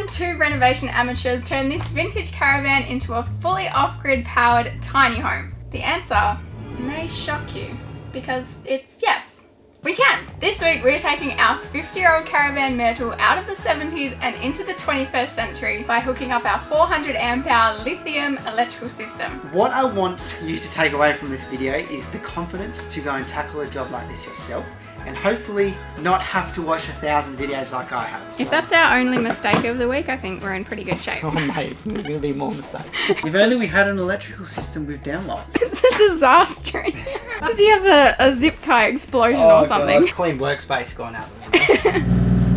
Can two renovation amateurs turn this vintage caravan into a fully off-grid powered tiny home? The answer may shock you, because it's yes. We can! This week we're taking our 50-year-old caravan Myrtle out of the 70s and into the 21st century by hooking up our 400 amp hour lithium electrical system. What I want you to take away from this video is the confidence to go and tackle a job like this yourself, and hopefully not have to watch 1,000 videos like I have. If that's our only mistake of the week, I think we're in pretty good shape. Oh mate, there's going to be more mistakes. If only we had an electrical system with downlights. It's a disaster. Did you have a zip tie explosion or something? God. Clean workspace gone out the window.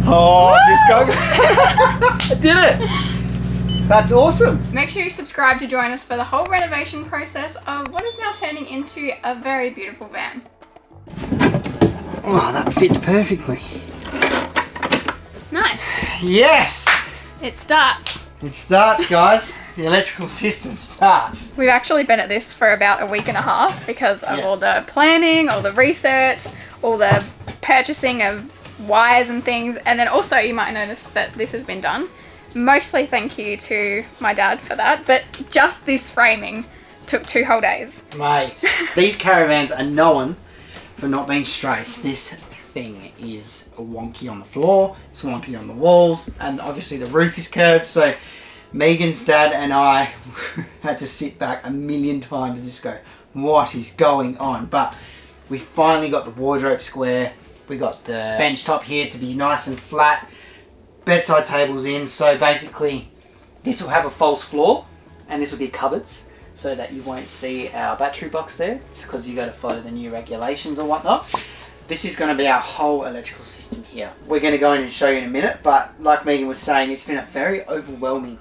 Oh, disco! I did it! That's awesome! Make sure you subscribe to join us for the whole renovation process of what is now turning into a very beautiful van. Oh, that fits perfectly. Nice. Yes! It starts. It starts, guys. The electrical system starts. We've actually been at this for about a week and a half because of all the planning, all the research, all the purchasing of wires and things. And then also you might notice that this has been done. Mostly thank you to my dad for that, but just this framing took 2 whole days. Mate, these caravans are known for not being straight. This thing is wonky on the floor, it's wonky on the walls, and obviously the roof is curved, so Megan's dad and I had to sit back a million times and just go, what is going on? But we finally got the wardrobe square, we got the bench top here to be nice and flat, bedside tables in, so basically this will have a false floor and this will be cupboards so that you won't see our battery box there. It's because you got to follow the new regulations or whatnot. This is going to be our whole electrical system here. We're going to go in and show you in a minute, but like Megan was saying, it's been a very overwhelming,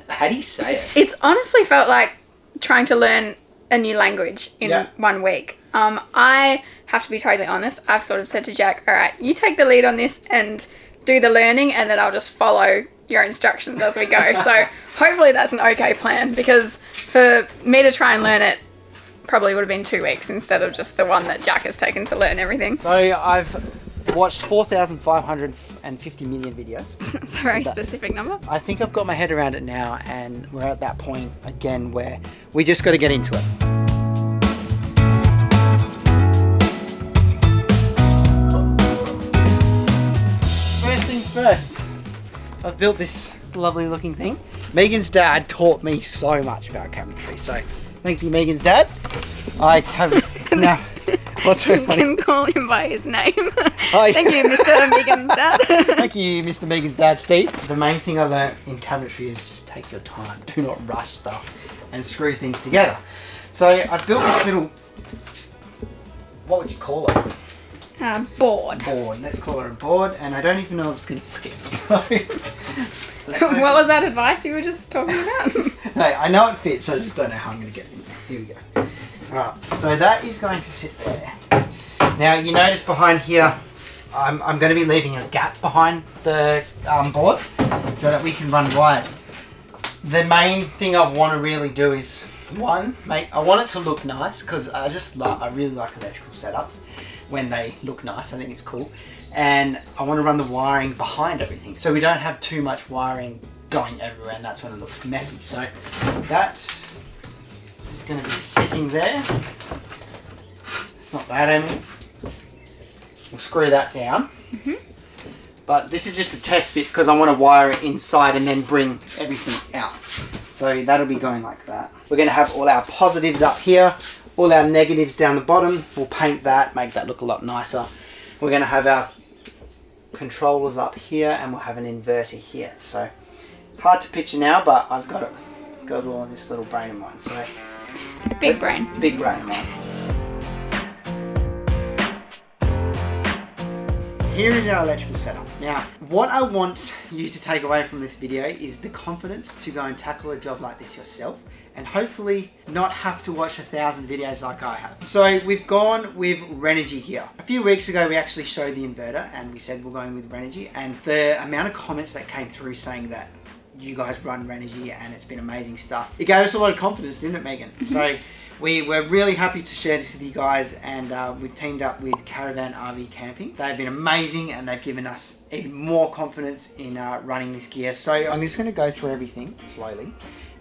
how do you say it? It's honestly felt like trying to learn a new language in 1 week. I have to be totally honest, I've sort of said to Jack, all right, you take the lead on this and do the learning, and then I'll just follow your instructions as we go. So hopefully that's an okay plan, because for me to try and learn it probably would have been 2 weeks instead of just the one that Jack has taken to learn everything. So I've watched 4,550 million videos. It's a very specific number. I think I've got my head around it now, and we're at that point again where we just got to get into it. First things first, I've built this lovely looking thing. Megan's dad taught me so much about cabinetry, so thank you, Megan's dad. I have now. What's so funny? You can call him by his name. Hi. Thank you, Mr. Megan's dad. Thank you, Mr. Megan's dad, Steve. The main thing I learned in cabinetry is just take your time. Do not rush stuff and screw things together. So I built this little, what would you call it? Board. Board. Let's call it a board, and I don't even know if it's going to fit. So, what was that advice you were just talking about? No, I know it fits, I just don't know how I'm going to get it in there. Here we go. Alright, so that is going to sit there. Now you notice behind here, I'm going to be leaving a gap behind the board so that we can run wires. The main thing I want to really do is, one, I want it to look nice, because I really like electrical setups when they look nice. I think it's cool. And I want to run the wiring behind everything, so we don't have too much wiring going everywhere, and that's when it looks messy. So that is going to be sitting there. It's not bad, Amy. We'll screw that down. But this is just a test fit because I want to wire it inside and then bring everything out. So that'll be going like that. We're going to have all our positives up here, all our negatives down the bottom. We'll paint that, make that look a lot nicer. We're going to have our controllers up here, and we'll have an inverter here. So hard to picture now, but I've got all this little brain of mine. So big brain of mine. Here is our electrical setup. Now, what I want you to take away from this video is the confidence to go and tackle a job like this yourself, and hopefully not have to watch 1,000 videos like I have. So we've gone with Renogy here. A few weeks ago we actually showed the inverter and we said we're going with Renogy, and the amount of comments that came through saying that you guys run Renogy and it's been amazing stuff, it gave us a lot of confidence, didn't it, Megan? So we're really happy to share this with you guys, and we've teamed up with Caravan RV Camping. They've been amazing, and they've given us even more confidence in running this gear. So I'm just going to go through everything slowly.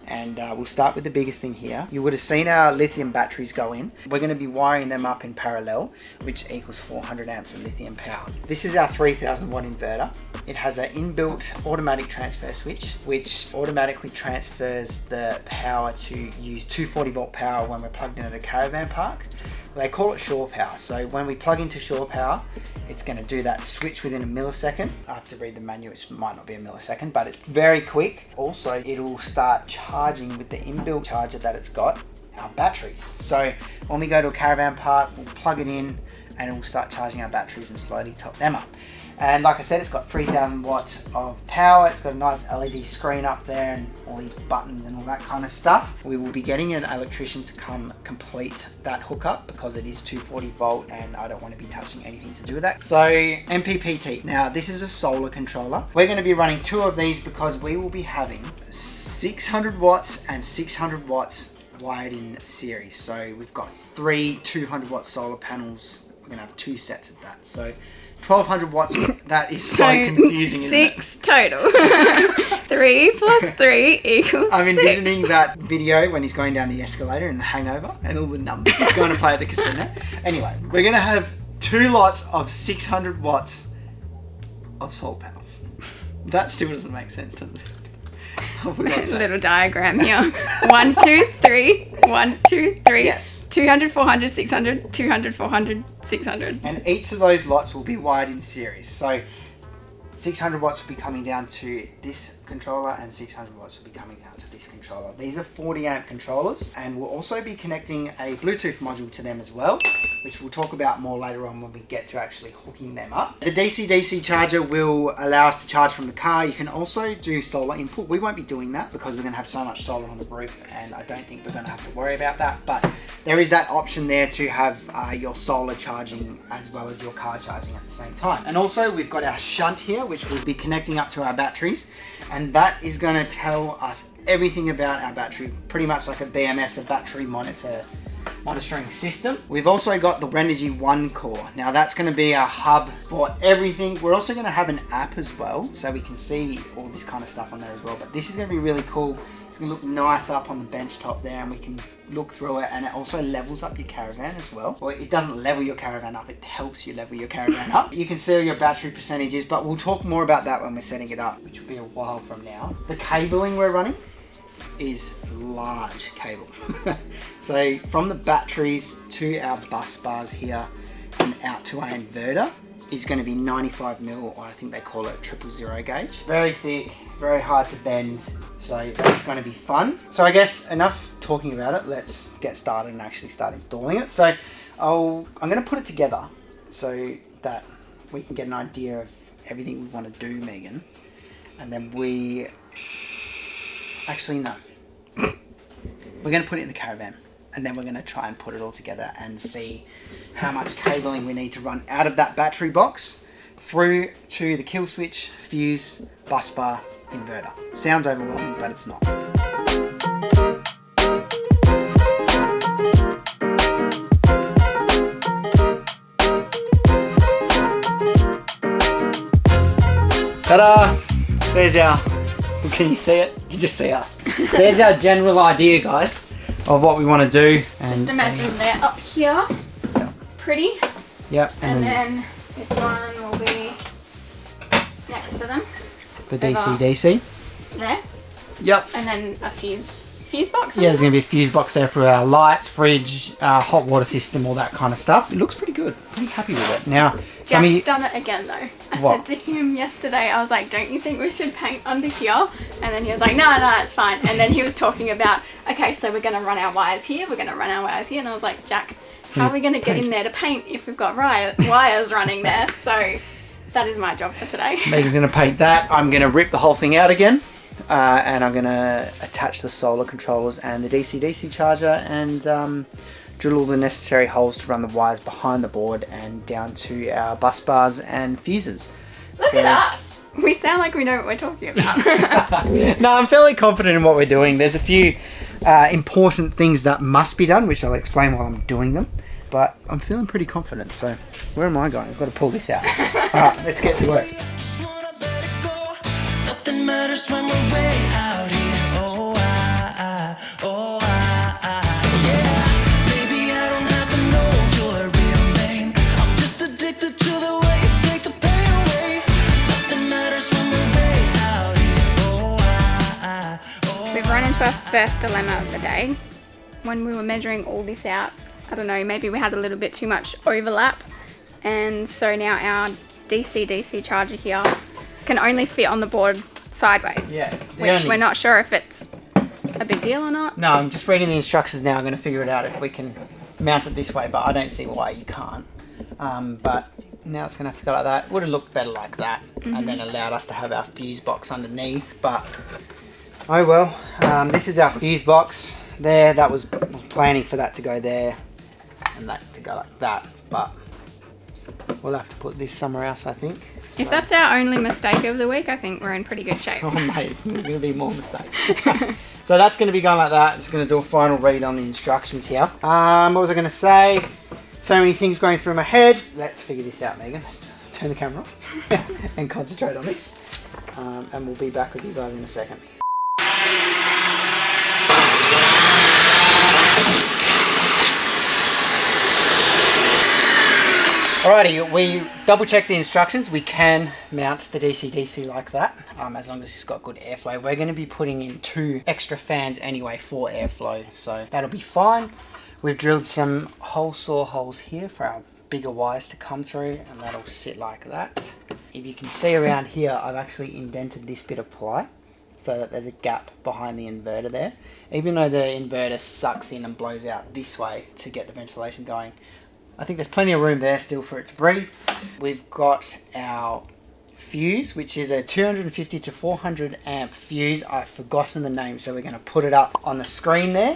And we'll start with the biggest thing here. You would have seen our lithium batteries go in. We're going to be wiring them up in parallel, which equals 400 amps of lithium power. This is our 3000 watt inverter. It has an inbuilt automatic transfer switch, which automatically transfers the power to use 240 volt power when we're plugged into the caravan park. They call it shore power. So when we plug into shore power, it's going to do that switch within a millisecond. I have to read the manual, it might not be a millisecond, but it's very quick. Also, it'll start charging with the inbuilt charger that it's got, our batteries. So when we go to a caravan park, we'll plug it in and it will start charging our batteries and slowly top them up. And like I said, it's got 3000 watts of power. It's got a nice LED screen up there and all these buttons and all that kind of stuff. We will be getting an electrician to come complete that hookup because it is 240 volt and I don't want to be touching anything to do with that. So MPPT. Now this is a solar controller. We're going to be running 2 of these because we will be having 600 watts and 600 watts wired in series. So we've got 3 200 watt solar panels. We're going to have 2 sets of that. So 1200 watts, that is so confusing, isn't it? 6 total. 3 plus 3 equals I'm 6. envisioning that video when he's going down the escalator in The Hangover and all the numbers he's going to play at the casino. Anyway, we're going to have 2 lots of 600 watts of solar panels. That still doesn't make sense to me. Oh, for God's sake. Little diagram here. 1, 2, 3. 1, 2, 3. Yes. 200, 400, 600, 200, 400, 600. And each of those lots will be wired in series. So 600 watts will be coming down to this controller and 600 watts will be coming down to this controller. These are 40 amp controllers, and we'll also be connecting a Bluetooth module to them as well, which we'll talk about more later on when we get to actually hooking them up. The DCDC charger will allow us to charge from the car. You can also do solar input. We won't be doing that because we're going to have so much solar on the roof, and I don't think we're going to have to worry about that, but there is that option there to have your solar charging as well as your car charging at the same time. And also we've got our shunt here, which will be connecting up to our batteries, and that is going to tell us everything about our battery, pretty much like a BMS, a battery monitoring system. We've also got the Renogy One Core. Now that's going to be our hub for everything. We're also going to have an app as well, so we can see all this kind of stuff on there as well. But this is going to be really cool. It's going to look nice up on the bench top there, and we can look through it, and it also levels up your caravan as well. Well, it doesn't level your caravan up, it helps you level your caravan up. You can see all your battery percentages, but we'll talk more about that when we're setting it up, which will be a while from now. The cabling we're running is large cable. So from the batteries to our bus bars here and out to our inverter is going to be 95 mil, or I think they call it 000 gauge. Very thick, very hard to bend, so that's going to be fun. So I guess enough talking about it, let's get started and actually start installing it. So I'm going to put it together so that we can get an idea of everything we want to do, Megan, and then we actually no. We're going to put it in the caravan, and then we're going to try and put it all together and see how much cabling we need to run out of that battery box through to the kill switch, fuse, bus bar, inverter. Sounds overwhelming, but it's not. Ta-da! There's our... Can you see it? You can just see us. There's our general idea, guys, of what we want to do. And just imagine they're up here. Yep. Pretty. Yep. And then this one will be next to them. The DCDC. There. Yep. And then a fuse box. Yeah, there's going to be a fuse box there for our lights, fridge, hot water system, all that kind of stuff. It looks pretty good. Pretty happy with it. Now, Jack's done it again though. I What? said to him yesterday, I was like, don't you think we should paint under here? And then he was like, no, it's fine. And then he was talking about, okay, so we're going to run our wires here, we're going to run our wires here. And I was like, Jack, how are we going to get in there to paint if we've got wires running there? So that is my job for today. Megan's going to paint that. I'm going to rip the whole thing out again. And I'm going to attach the solar controllers and the DC-DC charger and drill all the necessary holes to run the wires behind the board and down to our bus bars and fuses. Look at us. We sound like we know what we're talking about. No, I'm fairly confident in what we're doing. There's a few important things that must be done, which I'll explain while I'm doing them. But I'm feeling pretty confident, so where am I going? I've got to pull this out. Alright, let's get to work. Nothing matters when we're way out here. Run into our first dilemma of the day. When we were measuring all this out, I don't know, maybe we had a little bit too much overlap, and so now our DCDC charger here can only fit on the board sideways. Yeah. Which we're not sure if it's a big deal or not. No, I'm just reading the instructions now. I'm going to figure it out if we can mount it this way, but I don't see why you can't. But now it's going to have to go like that. It would have looked better like that, and then allowed us to have our fuse box underneath, but oh well. This is our fuse box there. That was planning for that to go there and that to go like that, but we'll have to put this somewhere else, I think. So. If that's our only mistake of the week, I think we're in pretty good shape. Oh mate, there's going to be more mistakes. So that's going to be going like that. Just going to do a final read on the instructions here. What was I going to say? So many things going through my head. Let's figure this out, Megan. Let's turn the camera off and concentrate on this. And we'll be back with you guys in a second. Alrighty, we double checked the instructions. We can mount the DCDC like that, as long as it's got good airflow. We're going to be putting in 2 extra fans anyway for airflow, so that'll be fine. We've drilled some hole saw holes here for our bigger wires to come through, and that'll sit like that. If you can see around here, I've actually indented this bit of ply so that there's a gap behind the inverter there. Even though the inverter sucks in and blows out this way to get the ventilation going, I think there's plenty of room there still for it to breathe. We've got our fuse, which is a 250 to 400 amp fuse. I've forgotten the name, so we're going to put it up on the screen there.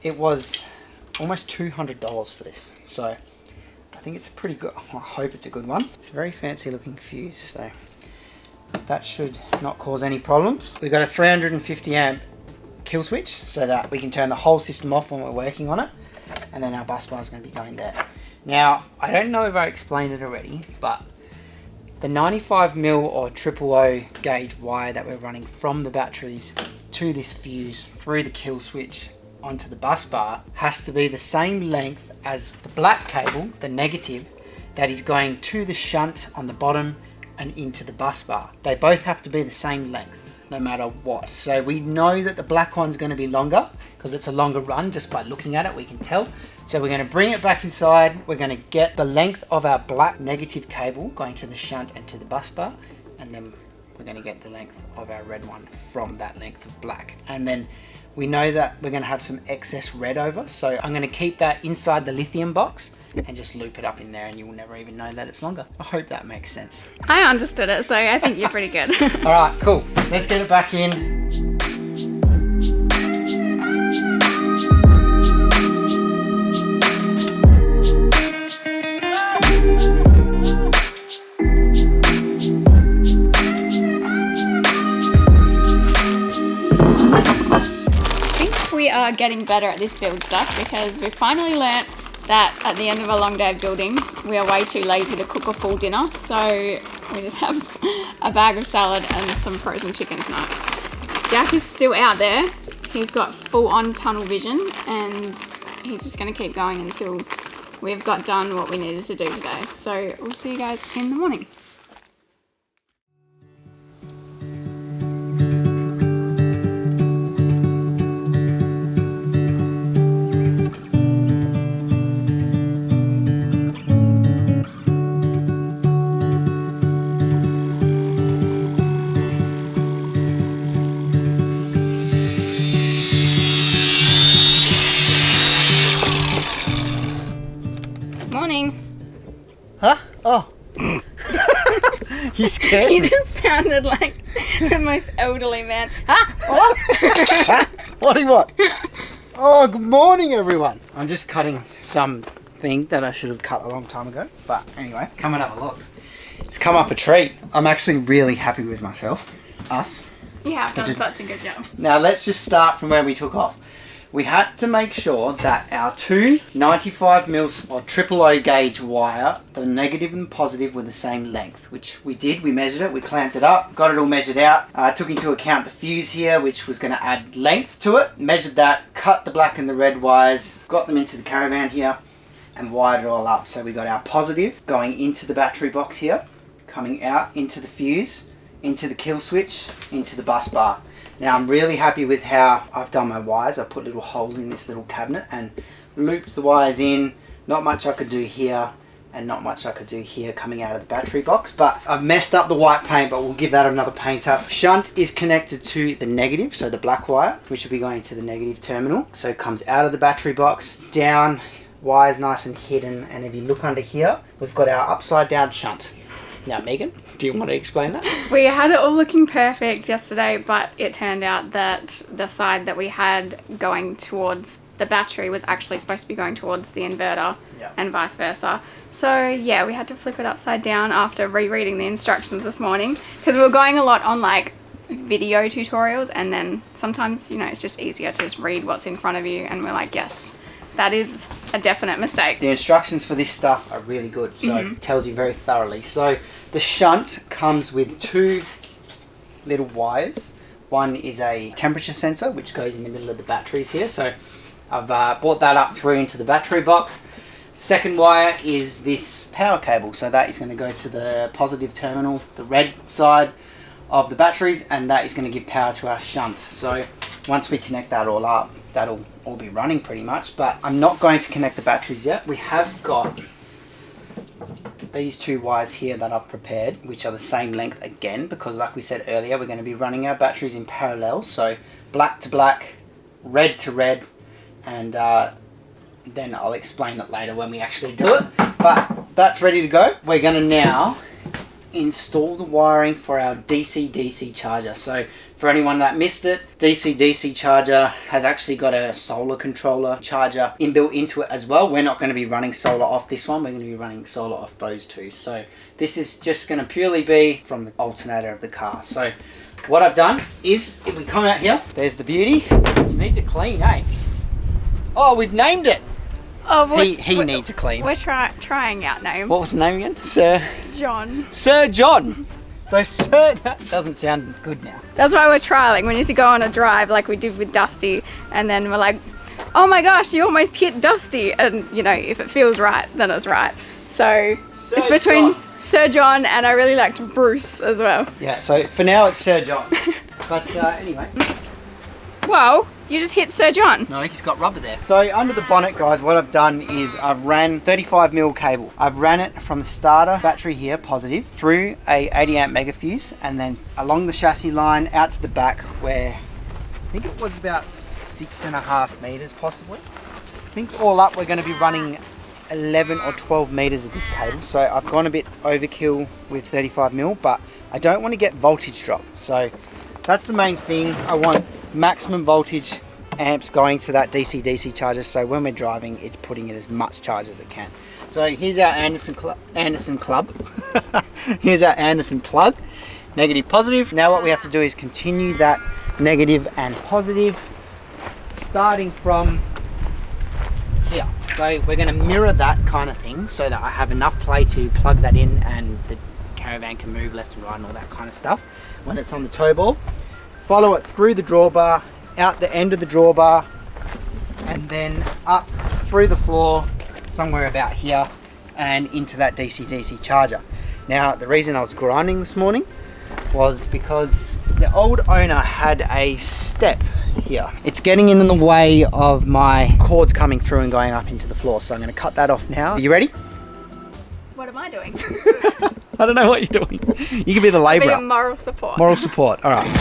It was almost $200 for this, so I think it's pretty good. I hope it's a good one. It's a very fancy looking fuse, so that should not cause any problems. We've got a 350 amp kill switch so that we can turn the whole system off when we're working on it, and then our bus bar is going to be going there. Now, I don't know if I explained it already, but the 95mm or 000 gauge wire that we're running from the batteries to this fuse through the kill switch onto the bus bar has to be the same length as the black cable, the negative, that is going to the shunt on the bottom and into the bus bar. They both have to be the same length, no matter what. So we know that the black one's going to be longer because it's a longer run. Just by looking at it, we can tell. So we're going to bring it back inside. We're going to get the length of our black negative cable going to the shunt and to the bus bar, and then we're going to get the length of our red one from that length of black. And then we know that we're going to have some excess red over, so I'm going to keep that inside the lithium box and just loop it up in there, and you will never even know that it's longer. I hope that makes sense. I understood it, so I think you're pretty good. Alright, cool. Let's get it back in. We are getting better at this build stuff because we finally learnt that at the end of a long day of building, we are way too lazy to cook a full dinner, so we just have a bag of salad and some frozen chicken tonight. Jack is still out there. He's got full-on tunnel vision, and he's just going to keep going until we've got done what we needed to do today. So we'll see you guys in the morning. Huh? Oh. You scared You me. just sounded like the most elderly man. What? What do you want? Oh, good morning, everyone. I'm just cutting something that I should have cut a long time ago. But anyway, come and have a look. It's come up a treat. I'm actually really happy with myself. Us. You have done such a good job. Now, let's just start from where we took off. we had to make sure that our two 95 mils or triple O gauge wire, the negative and positive, were the same length, which we did. We measured it, we clamped it up, got it all measured out, took into account the fuse here, which was going to add length to it, measured that, cut the black and the red wires, got them into the caravan here, and wired it all up. So we got our positive going into the battery box here, coming out into the fuse, into the kill switch, into the bus bar. Now I'm really happy with how I've done my wires. I put little holes in this little cabinet and looped the wires in. Not much I could do here and not much I could do here coming out of the battery box, but I've messed up the white paint, but we'll give that another paint up. Shunt is connected to the negative, so the black wire, which will be going to the negative terminal. So it comes out of the battery box, down, wires nice and hidden, and if you look under here, we've got our upside down shunt. Now, Megan, do you want to explain that? We had it all looking perfect yesterday, but it turned out that the side that we had going towards the battery was actually supposed to be going towards the inverter, and vice versa. So, yeah, we had to flip it upside down after rereading the instructions this morning, because we were going a lot on, like, video tutorials, and then sometimes, you know, it's just easier to just read what's in front of you, and we're like, yes, that is a definite mistake. The instructions for this stuff are really good, so it tells you very thoroughly. So the shunt comes with two little wires. One is a temperature sensor, which goes in the middle of the batteries here. So I've brought that up through into the battery box. Second wire is this power cable. So that is going to go to the positive terminal, the red side of the batteries, and that is going to give power to our shunt. So once we connect that all up, that'll all be running pretty much, but I'm not going to connect the batteries yet. We have got these two wires here that I've prepared, which are the same length again, because like we said earlier, we're going to be running our batteries in parallel. So black to black, red to red, and then I'll explain it later when we actually do it. But that's ready to go. We're going to now install the wiring for our DCDC charger. So for anyone that missed it, DCDC charger has actually got a solar controller charger inbuilt into it as well. We're not going to be running solar off this one, we're going to be running solar off those two. So this is just going to purely be from the alternator of the car. So what I've done is, if we come out here, there's the beauty. It needs a clean, eh? Oh, we've named it! Oh, he needs a clean. We're trying out names. What was the name again? Sir John. Sir John. So Sir, that doesn't sound good now. That's why we're trialing. We need to go on a drive like we did with Dusty, and then we're like, oh my gosh, you almost hit Dusty. And, you know, if it feels right, then it's right. So it's between Sir John and I really liked Bruce as well. Yeah, so for now it's Sir John. But anyway. Whoa, you just hit Sir John. No, he's got rubber there. So under the bonnet, guys, what I've done is I've ran 35mm cable. I've ran it from the starter battery here, positive, through a 80 amp mega fuse, and then along the chassis line out to the back where I think it was about 6.5 meters possibly. I think all up we're going to be running 11 or 12 meters of this cable. So I've gone a bit overkill with 35mm, but I don't want to get voltage drop. So that's the main thing. I want maximum voltage amps going to that DC-DC charger, so when we're driving it's putting in as much charge as it can. So here's our Anderson club. Here's our Anderson plug, negative positive. Now what we have to do is continue that negative and positive starting from here. So we're going to mirror that kind of thing so that I have enough play to plug that in and the caravan can move left and right and all that kind of stuff when it's on the tow ball. Follow it through the drawbar, out the end of the drawbar, and then up through the floor somewhere about here and into that DC-DC charger. Now the reason I was grinding this morning was because the old owner had a step here. It's getting in the way of my cords coming through and going up into the floor, so I'm going to cut that off now. Are you ready? What am I doing? I don't know what you're doing. You can be the labourer. Be a moral support. Moral support, alright.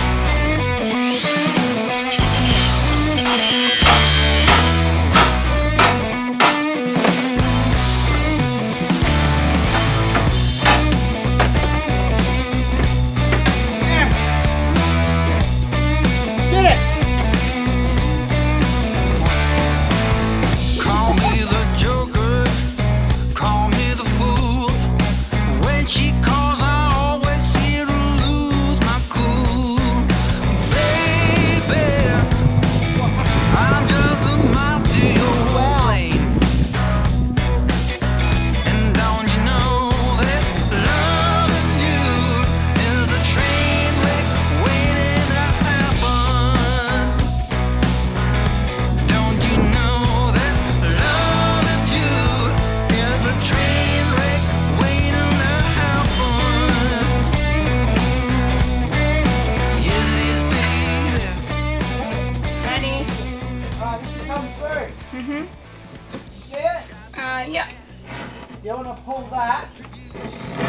Yeah. Yeah. You want to pull that,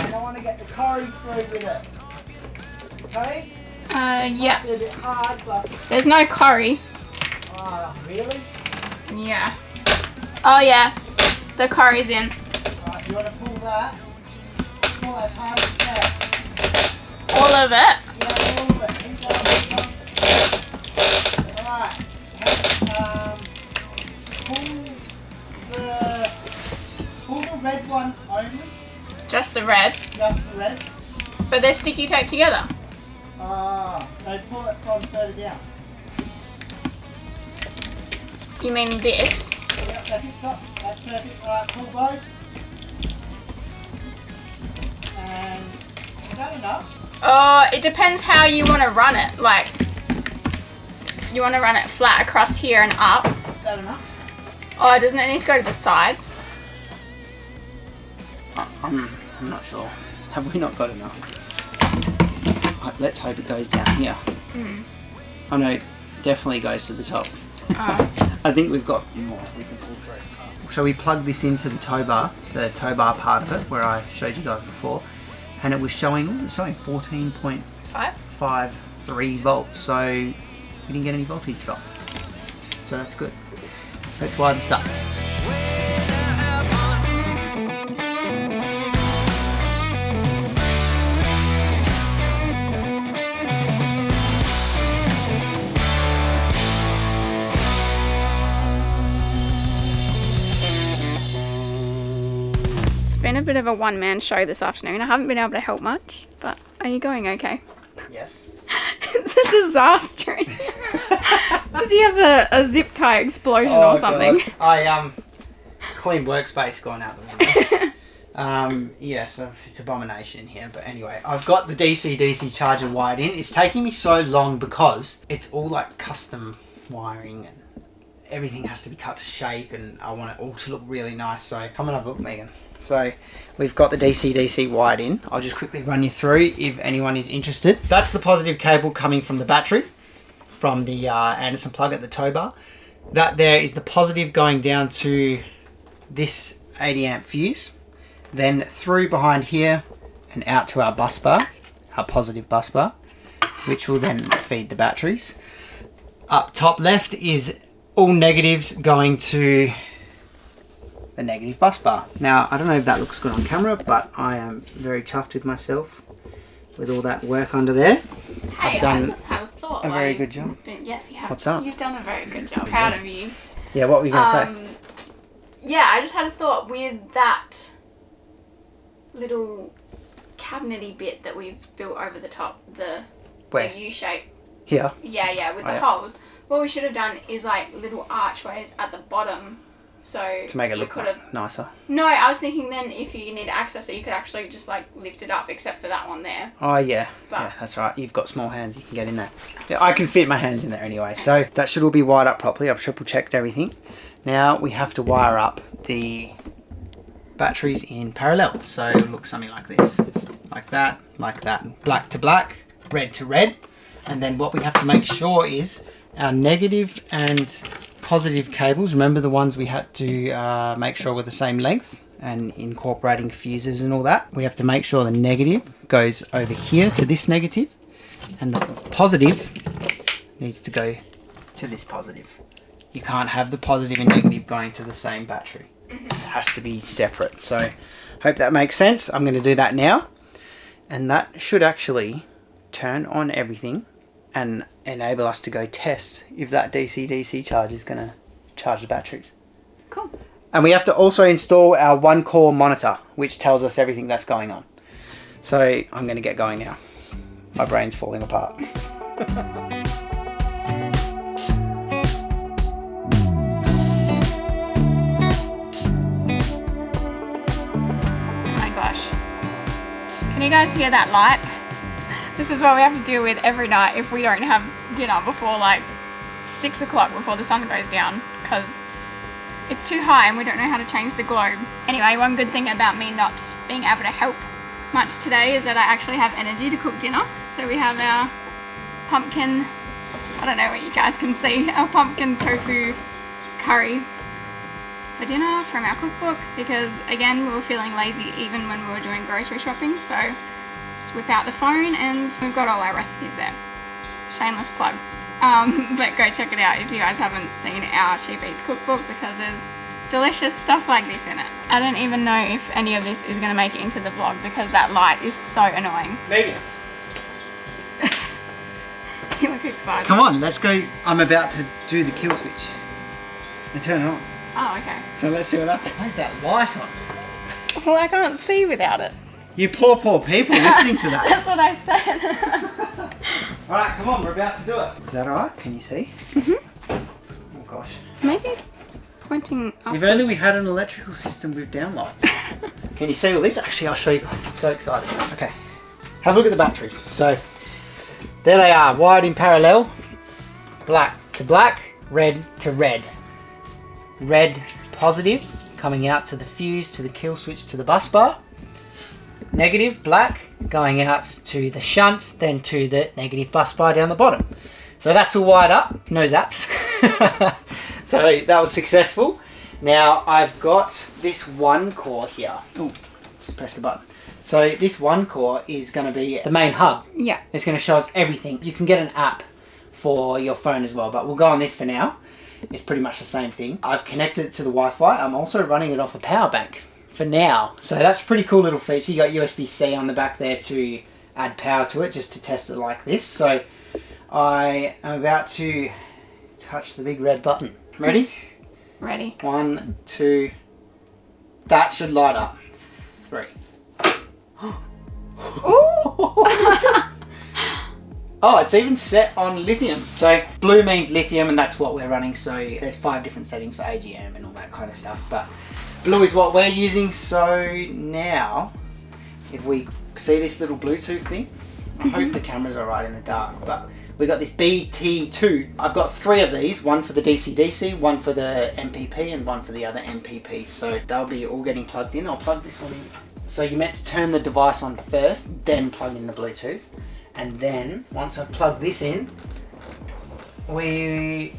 and I want to get the curry through with it. Okay? Yeah. Might be a bit hard, but... There's no curry. Really? Yeah. Oh yeah. The curry's in. Right, you want to pull that? Pull as hard as you can. All of it? Yeah, all of it. Keep going. Alright. Pull the red one only. Just the red. Just the red. But they're sticky taped together. So pull it from further down. You mean this? Yep, that's it, stop. That's perfect. Alright, pull both. And is that enough? It depends how you want to run it. Like, if you want to run it flat across here and up. Is that enough? Oh, doesn't it need to go to the sides? I'm not sure. Have we not got enough? Right, let's hope it goes down here. Oh no, it definitely goes to the top. I think we've got more we can pull through. So we plugged this into the tow bar part of it, where I showed you guys before, and it was showing, what was it showing? 14.53 volts, so we didn't get any voltage drop. So that's good. Let's wire this up. It's been a bit of a one-man show this afternoon. I haven't been able to help much, but are you going okay? Yes. It's a disaster. Did you have a zip tie explosion or something? God. I clean workspace gone out the window. Yeah, so it's abomination in here. But anyway, I've got the DCDC charger wired in. It's taking me so long because it's all like custom wiring and everything has to be cut to shape, and I want it all to look really nice. So come and have a look, Megan. So we've got the DCDC wired in. I'll just quickly run you through if anyone is interested. That's the positive cable coming from the battery, from the Anderson plug at the tow bar. That there is the positive going down to this 80 amp fuse, then through behind here and out to our bus bar, our positive bus bar, which will then feed the batteries. Up top left is all negatives going to the negative bus bar. Now, I don't know if that looks good on camera, but I am very chuffed with myself with all that work under there. Hey, I've done I just had a thought. a very good job. Yes, you have. What's up? You've done a very good job. Proud of you. Yeah, what were you going to say? Yeah, I just had a thought with that little cabinety bit that we've built over the top, the U shape. Here? Yeah, with the holes. What we should have done is like little archways at the bottom, so to make it look nicer. No, I was thinking then if you need to access it, you could actually just like lift it up, except for that one there. Oh yeah, yeah, that's right. You've got small hands, you can get in there. Yeah, I can fit my hands in there anyway. So that should all be wired up properly. I've triple checked everything. Now we have to wire up the batteries in parallel. So it'll look something like this, like that, black to black, red to red. And then what we have to make sure is our negative and positive cables, remember the ones we had to make sure were the same length, and incorporating fuses and all that. We have to make sure the negative goes over here to this negative, and the positive needs to go to this positive. You can't have the positive and negative going to the same battery. It has to be separate. So hope that makes sense. I'm going to do that now, and that should actually turn on everything and enable us to go test if that DC-DC charge is going to charge the batteries. Cool. And we have to also install our one-core monitor, which tells us everything that's going on. So I'm going to get going now. My brain's falling apart. Oh my gosh. Can you guys hear that light? This is what we have to deal with every night if we don't have dinner before like 6 o'clock before the sun goes down, because it's too high and we don't know how to change the globe. Anyway, one good thing about me not being able to help much today is that I actually have energy to cook dinner. So we have our pumpkin, I don't know what you guys can see, our pumpkin tofu curry for dinner from our cookbook because, again, we were feeling lazy even when we were doing grocery shopping. So just whip out the phone and we've got all our recipes there. Shameless plug. But go check it out if you guys haven't seen our Cheap Eats cookbook because there's delicious stuff like this in it. I don't even know if any of this is going to make it into the vlog because that light is so annoying. Megan. You look excited. Come on, let's go. I'm about to do the kill switch and turn it on. Oh, okay. So let's see what happens. Why is that light on? Well, I can't see without it. You poor people listening to that. That's what I said. Alright, come on, we're about to do it. Is that alright? Can you see? Oh gosh. Maybe pointing up. If only we had an electrical system with downlights. Can you see all this? Actually, I'll show you guys. I'm so excited. Okay. Have a look at the batteries. So, there they are, wired in parallel. Black to black, red to red. Red positive coming out to the fuse, to the kill switch, to the bus bar. Negative, black, going out to the shunt, then to the negative bus bar down the bottom. So that's all wired up, no zaps. So that was successful. Now I've got this one core here. Oh, just press the button. So this one core is going to be the main hub. Yeah. It's going to show us everything. You can get an app for your phone as well, but we'll go on this for now. It's pretty much the same thing. I've connected it to the Wi-Fi. I'm also running it off a power bank for now. So that's a pretty cool little feature. You got USB-C on the back there to add power to it, just to test it like this. So I am about to touch the big red button. Ready? Ready. 1, 2. That should light up. 3. Oh, it's even set on lithium. So blue means lithium and that's what we're running. So there's 5 different settings for AGM and all that kind of stuff. But blue is what we're using. So now, if we see this little Bluetooth thing, I hope the camera's alright in the dark, but we got this BT2. I've got 3 of these, one for the DCDC, one for the MPP, and one for the other MPP. So they'll be all getting plugged in. I'll plug this one in. So you're meant to turn the device on first, then plug in the Bluetooth. And then, once I've plugged this in, oh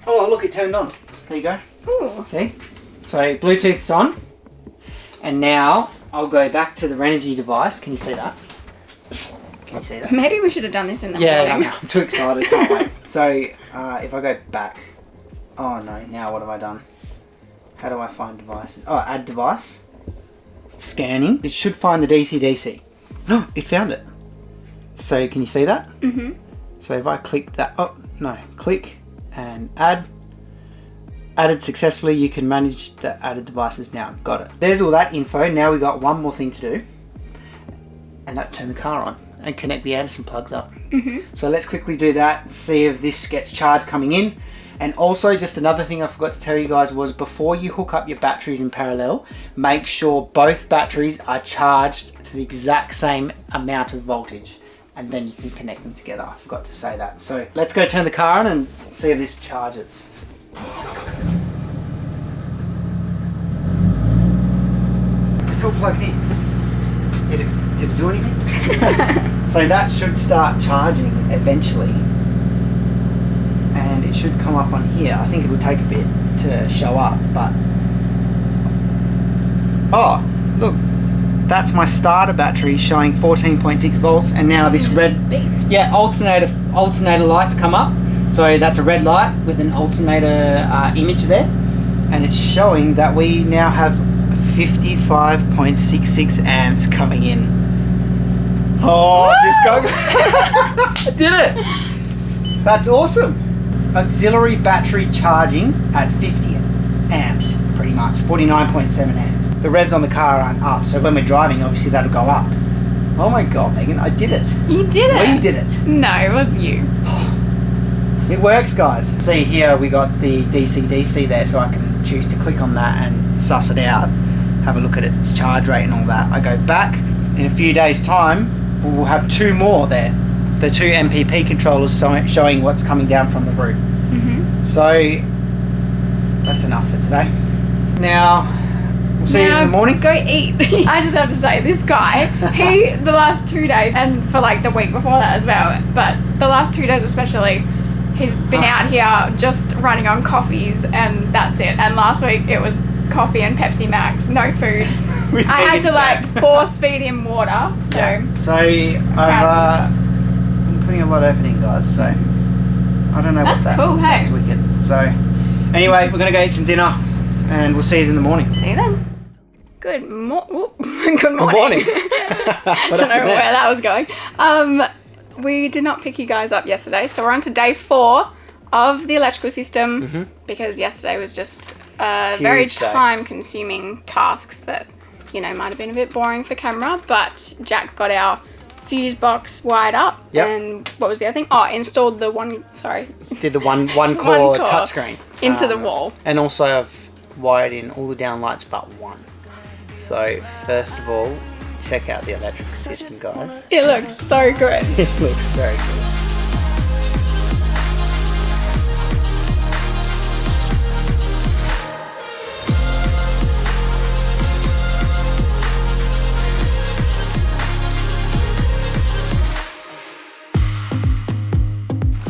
look, it turned on. There you go. Ooh. See? So Bluetooth's on. And now, I'll go back to the Renogy device. Can you see that? Can you see that? Maybe we should have done this in the Yeah, morning. I'm too excited, can't wait. So, if I go back, oh no, now what have I done? How do I find devices? Oh, add device. Scanning. It should find the DCDC. No, it found it. So, can you see that? Mm-hmm. So if I click that, oh no, click and add. Added successfully, you can manage the added devices now. Got it. There's all that info. Now we got one more thing to do. And that's turn the car on and connect the Anderson plugs up. Mm-hmm. So let's quickly do that, see if this gets charged coming in. And also, just another thing I forgot to tell you guys was before you hook up your batteries in parallel, make sure both batteries are charged to the exact same amount of voltage. And then you can connect them together. I forgot to say that. So let's go turn the car on and see if this charges. It's all plugged in. Did it do anything? So that should start charging eventually. And it should come up on here. I think it will take a bit to show up, but... Oh, look. That's my starter battery showing 14.6 volts, and now this red... Yeah, alternator lights come up. So that's a red light with an alternator image there. And it's showing that we now have 55.66 amps coming in. Oh, this guy... I did it! That's awesome. Auxiliary battery charging at 50 amps, pretty much. 49.7 amps. The revs on the car aren't up, so when we're driving, obviously that'll go up. Oh my god, Megan, I did it. You did it? We did it. No, it was you. It works, guys. See here, we got the DCDC there, so I can choose to click on that and suss it out. Have a look at its charge rate and all that. I go back. In a few days' time, we'll have 2 more there. The 2 MPP controllers showing what's coming down from the roof. Mm-hmm. So, that's enough for today. Now... We'll see you in the morning. Go eat. I just have to say, this guy, the last 2 days, and for like the week before that as well, but the last 2 days especially, He's been out here just running on coffees and that's it. And last week it was coffee and Pepsi Max, no food. I had to like force feed him water. So, yeah. So I've been putting a lot of effort in, guys. So I don't know what's cool, hey? That's wicked. So anyway, we're gonna go eat some dinner, and we'll see you in the morning. See you then. Good morning. Good morning. I don't know where that was going. We did not pick you guys up yesterday, so we're on to day 4 of the electrical system because yesterday was just very time-consuming tasks that, you know, might have been a bit boring for camera, but Jack got our fuse box wired up and what was the other thing? Oh, installed the did the one core touchscreen into the wall. And also I've wired in all the down lights but one. So first of all, check out the electrical system, guys. It looks so good. It looks very good.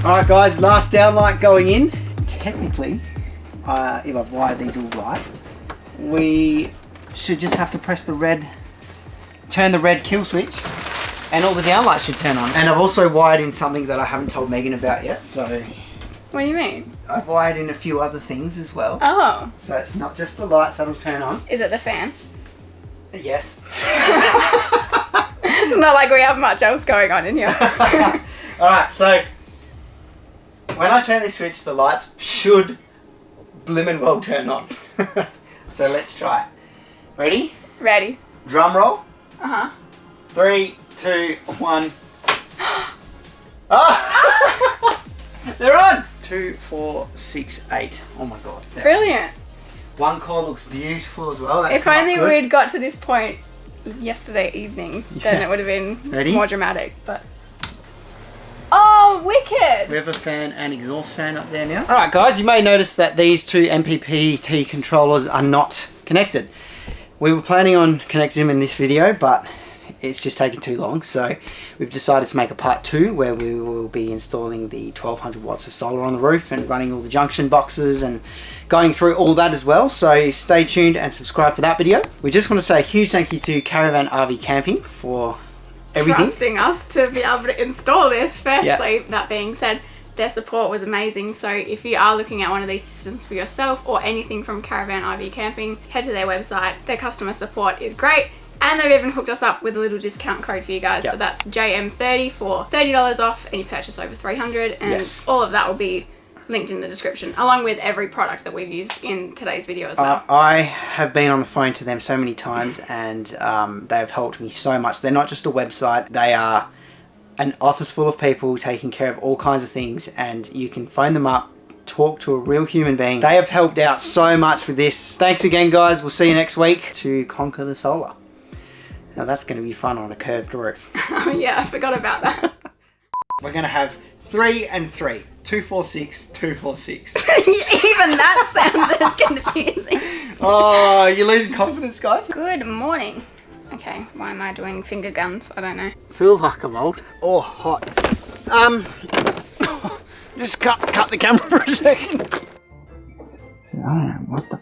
Alright guys, last downlight going in. Technically, if I've wired these all right, we should just have to press turn the red kill switch, and all the downlights should turn on. And I've also wired in something that I haven't told Megan about yet, so... What do you mean? I've wired in a few other things as well. Oh. So it's not just the lights that'll turn on. Is it the fan? Yes. It's not like we have much else going on in here. Alright, so... when I turn this switch, the lights should blimmin' well turn on. So let's try it. Ready? Ready. Drum roll. 3, 2, 1. Oh! They're on! 2, 4, 6, 8. Oh my god. Brilliant. One core looks beautiful as well. That's if only we'd got to this point yesterday evening, then it would have been more dramatic. But oh, wicked! We have a fan and exhaust fan up there now. Alright guys, you may notice that these two MPPT controllers are not connected. We were planning on connecting them in this video, but it's just taken too long, so we've decided to make a part 2 where we will be installing the 1200 watts of solar on the roof and running all the junction boxes and going through all that as well. So stay tuned and subscribe for that video. We just want to say a huge thank you to Caravan RV Camping for everything. Trusting us to be able to install this. Firstly, that being said, their support was amazing. So if you are looking at one of these systems for yourself or anything from Caravan RV Camping, head to their website. Their customer support is great. And they've even hooked us up with a little discount code for you guys. So that's JM30 for $30 off any purchase over $300. And all of that will be linked in the description, along with every product that we've used in today's video as well. I have been on the phone to them so many times, and they've helped me so much. They're not just a website, they are an office full of people taking care of all kinds of things, and you can phone them up, talk to a real human being. They have helped out so much with this. Thanks again guys, we'll see you next week to conquer the solar. Now that's going to be fun on a curved roof. Oh yeah, I forgot about that. We're going to have 3 and 3. 2, 4, 6, 2, 4, 6. Even that sounded confusing. Oh, you're losing confidence, guys? Good morning. Okay, why am I doing finger guns? I don't know. Feels like I'm old or hot. Just cut the camera for a second. So I don't know what the